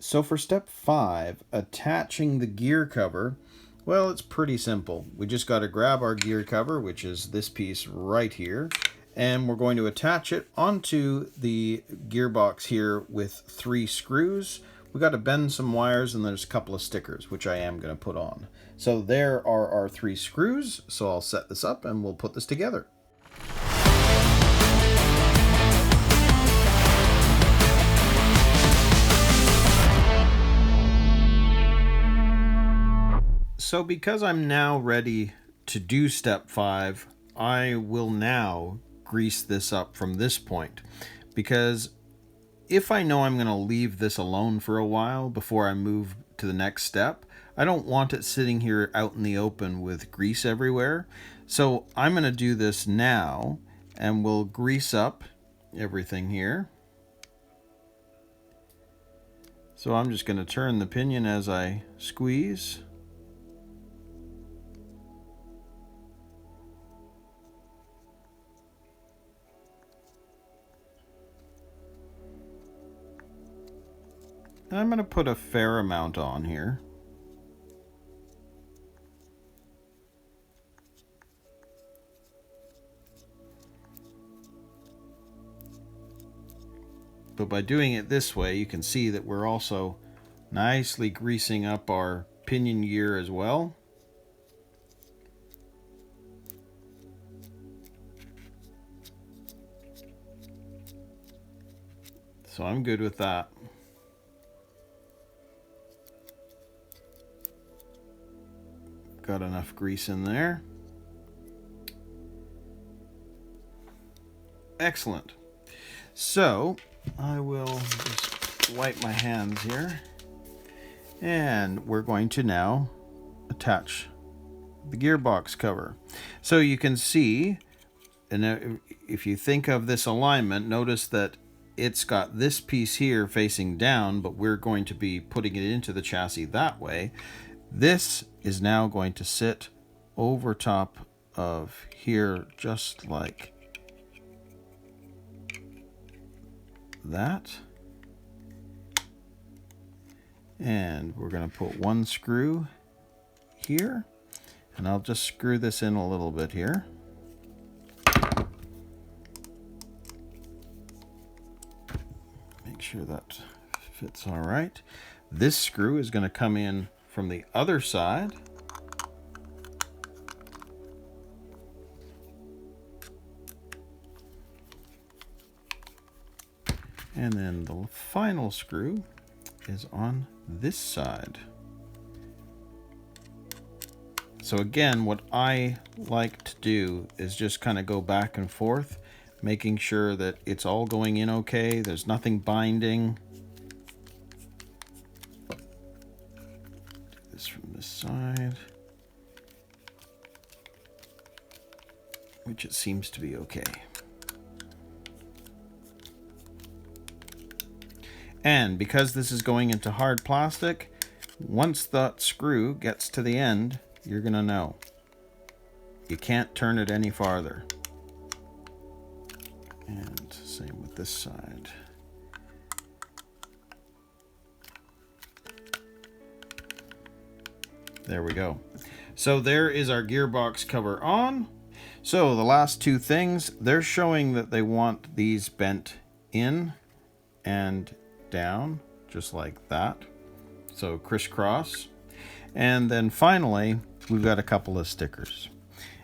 So for step 5, attaching the gear cover, well, it's pretty simple. We just got to grab our gear cover, which is this piece right here, and we're going to attach it onto the gearbox here with 3 screws. We got to bend some wires, and there's a couple of stickers, which I am going to put on. So there are our 3 screws. So I'll set this up and we'll put this together. So because I'm now ready to do step 5, I will now grease this up from this point, because if I know I'm going to leave this alone for a while before I move to the next step, I don't want it sitting here out in the open with grease everywhere. So I'm going to do this now, and we'll grease up everything here. So I'm just going to turn the pinion as I squeeze. I'm going to put a fair amount on here. But by doing it this way, you can see that we're also nicely greasing up our pinion gear as well. So I'm good with that. Got enough grease in there. Excellent. So I will just wipe my hands here, and we're going to now attach the gearbox cover. So you can see, and if you think of this alignment, notice that it's got this piece here facing down, but we're going to be putting it into the chassis that way. This is now going to sit over top of here, just like that. And we're going to put 1 screw here, and I'll just screw this in a little bit here. Make sure that fits all right. This screw is going to come in from the other side. And then the final screw is on this side. So again, what I like to do is just kind of go back and forth, making sure that it's all going in okay. There's nothing binding. From this side, which it seems to be okay. And because this is going into hard plastic, once that screw gets to the end, you're gonna know. You can't turn it any farther. And same with this side. There we go. So there is our gearbox cover on. So the last 2 things, they're showing that they want these bent in and down, just like that. So crisscross. And then finally, we've got a couple of stickers.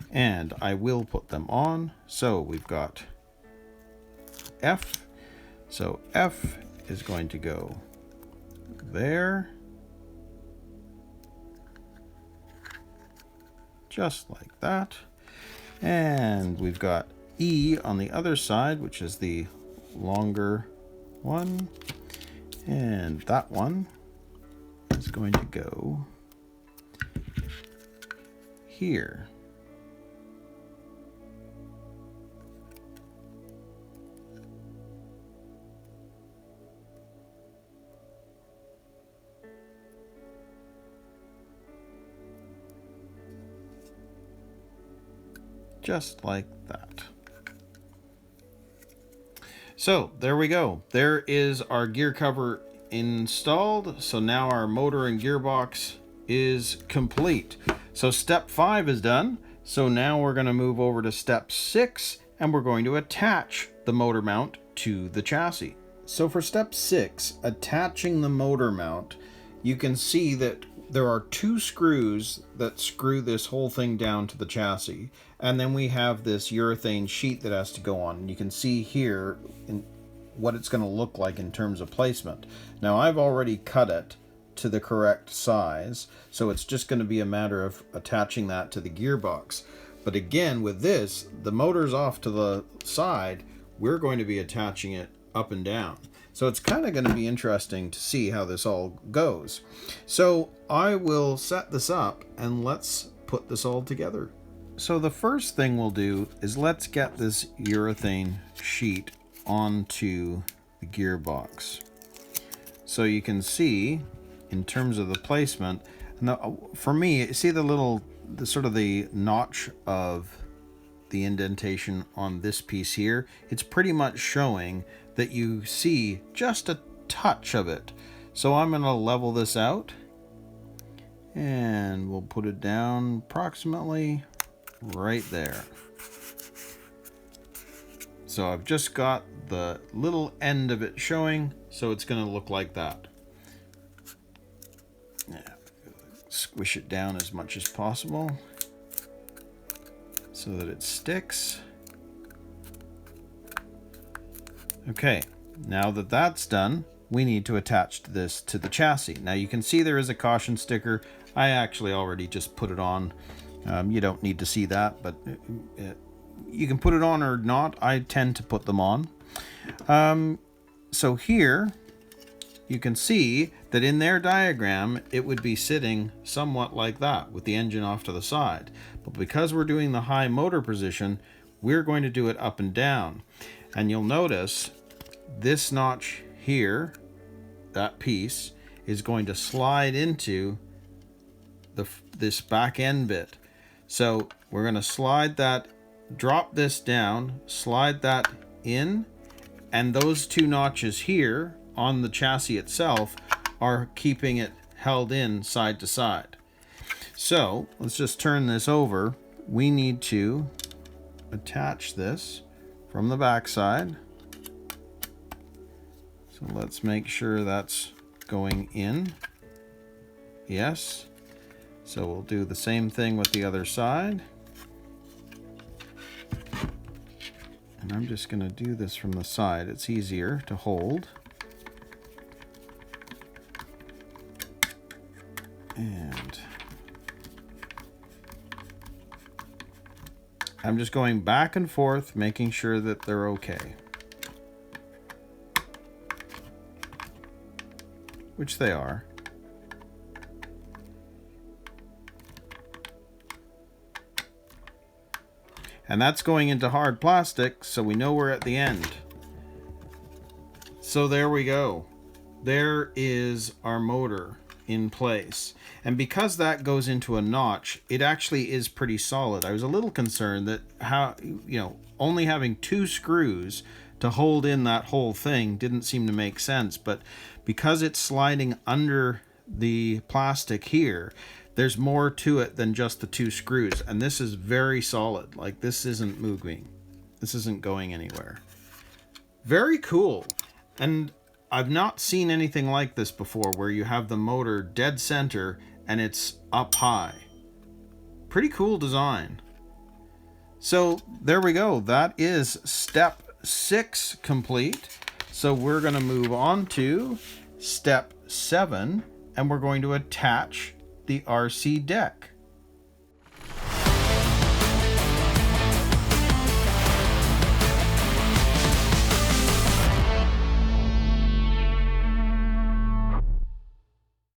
And I will put them on. So we've got F. So F is going to go there. Just like that. And we've got E on the other side, which is the longer one. And that one is going to go here. Just like that. So there we go. There is our gear cover installed. So now our motor and gearbox is complete. So step 5 is done. So now we're going to move over to step 6, and we're going to attach the motor mount to the chassis. So for step 6, attaching the motor mount, you can see that there are 2 screws that screw this whole thing down to the chassis, and then we have this urethane sheet that has to go on. And you can see here in what it's going to look like in terms of placement. Now I've already cut it to the correct size, so it's just going to be a matter of attaching that to the gearbox. But again, with this, the motor's off to the side, we're going to be attaching it up and down. So it's kind of going to be interesting to see how this all goes. So I will set this up and let's put this all together. So the first thing we'll do is let's get this urethane sheet onto the gearbox. So you can see in terms of the placement, for me, see the sort of the notch of the indentation on this piece here, it's pretty much showing that you see just a touch of it. So I'm going to level this out and we'll put it down approximately right there. So I've just got the little end of it showing, so it's going to look like that. Yeah, squish it down as much as possible so that it sticks. Okay, now that that's done, we need to attach this to the chassis. Now you can see there is a caution sticker. I actually already just put it on. You don't need to see that, but you can put it on or not. I tend to put them on. So here you can see that in their diagram, it would be sitting somewhat like that with the engine off to the side. But because we're doing the high motor position, we're going to do it up and down. And you'll notice this notch here, that piece, is going to slide into this back end bit. So we're going to slide that, drop this down, slide that in, and those 2 notches here on the chassis itself are keeping it held in side to side. So let's just turn this over. We need to attach this from the back side. So let's make sure that's going in. Yes. So we'll do the same thing with the other side. And I'm just going to do this from the side. It's easier to hold. And I'm just going back and forth, making sure that they're okay. Which they are. And that's going into hard plastic, so we know we're at the end. So there we go. There is our motor in place. And because that goes into a notch, it actually is pretty solid. I was a little concerned that only having 2 screws to hold in that whole thing didn't seem to make sense. But because it's sliding under the plastic here, there's more to it than just the 2 screws. And this is very solid. Like, this isn't moving. This isn't going anywhere. Very cool. And I've not seen anything like this before, where you have the motor dead center and it's up high. Pretty cool design. So there we go. That is step 6 complete. So we're going to move on to step 7, and we're going to attach the RC deck.